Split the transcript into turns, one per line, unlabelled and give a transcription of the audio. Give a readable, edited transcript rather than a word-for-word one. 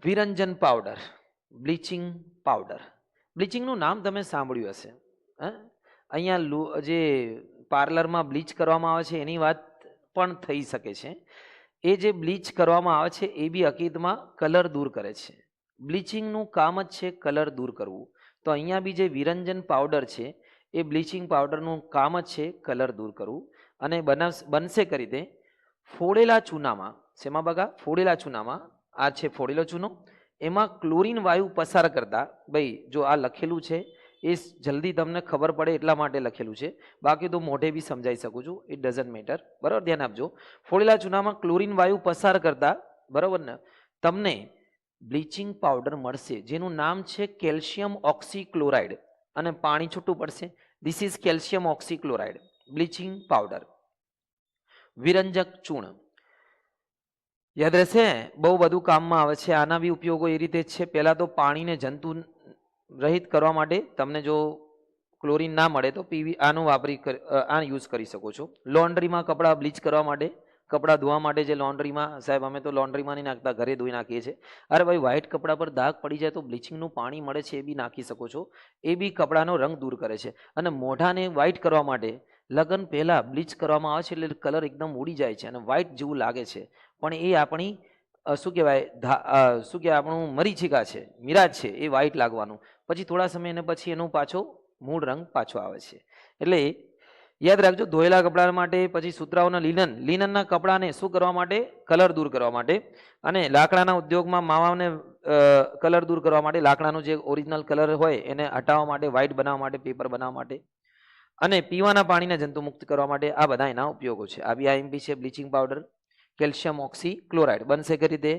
વિરંજન powder, bleaching powder. બ્લીચિંગનું નામ તમે સાંભળ્યું હશે. અહીંયા જે પાર્લરમાં બ્લીચ કરવામાં આવે છે એની વાત પણ થઈ શકે છે. એ જે બ્લીચ કરવામાં આવે છે એ બી હકીકતમાં કલર દૂર કરે છે. બ્લીચિંગનું કામ જ છે કલર દૂર કરવું. તો અહીંયા બી જે વિરંજન પાવડર છે એ બ્લીચિંગ પાવડરનું કામ જ છે કલર દૂર કરવું. અને બનશે કરી દે ફોડેલા ચૂનામાં. શેમાં બગા? ફોડેલા ચૂનામાં. આ છે ફોડેલો ચૂનો. એમાં ક્લોરીન વાયુ પસાર કરતા, ભાઈ જો આ લખેલું છે એ જલ્દી તમને ખબર પડે એટલા માટે લખેલું છે, બાકી તો મોઢે બી સમજાઈ શકું છું. It doesn't matter. બરાબર, ધ્યાન આપજો. ફોડેલા ચૂનામાં ક્લોરીન વાયુ પસાર કરતા, બરાબર ને, તમને બ્લીચિંગ પાવડર મળશે જેનું નામ છે કેલ્શિયમ ઓક્સીક્લોરાઇડ. અને પાણી છૂટું પડશે. This is calcium oxychloride bleaching powder. વિરંજક ચૂર્ણ યાદ રહેશે, બહુ બધું કામમાં આવે છે. આના બી ઉપયોગો એ રીતે જ છે. પહેલાં તો પાણીને જંતુ રહિત કરવા માટે તમને જો ક્લોરીન ના મળે તો આનું આ યુઝ કરી શકો છો. લોન્ડ્રીમાં કપડાં બ્લીચ કરવા માટે, કપડાં ધોવા માટે જે લોન્ડ્રીમાં, સાહેબ અમે તો લોન્ડ્રીમાં નહીં નાખતા, ઘરે ધોઈ નાખીએ છીએ. અરે ભાઈ, વ્હાઇટ કપડા પર દાગ પડી જાય તો બ્લીચિંગનું પાણી મળે છે, એ બી નાખી શકો છો. એ બી કપડાનો રંગ દૂર કરે છે. અને મોઢાને વ્હાઇટ કરવા માટે લગ્ન પહેલાં બ્લીચ કરવામાં આવે છે એટલે કલર એકદમ ઉડી જાય છે અને વ્હાઇટ જેવું લાગે છે. પણ એ આપણી શું કહેવાય, શું કહેવાય, આપણું મરીચિકા છે, મિરાજ છે, એ વ્હાઇટ લાગવાનું. પછી થોડા સમય એને પછી એનું પાછો મૂળ રંગ પાછો આવે છે. એટલે યાદ રાખજો, ધોયેલા કપડા માટે, પછી સુતરાઓના લિનનના કપડાને શું કરવા માટે? કલર દૂર કરવા માટે. અને લાકડાના ઉદ્યોગમાં માવાને કલર દૂર કરવા માટે, લાકડાનો જે ઓરિજિનલ કલર હોય એને હટાવવા માટે, વ્હાઇટ બનાવવા માટે, પેપર બનાવવા માટે. અને પીવાના પાણીને જંતુમુક્ત કરવા માટે. આ બધા એના ઉપયોગો છે. આ બી આઈએમપી છે. બ્લીચિંગ પાવડર કેલ્શિયમ ઓક્સીક્લોરાઇડ બનશે કરી દે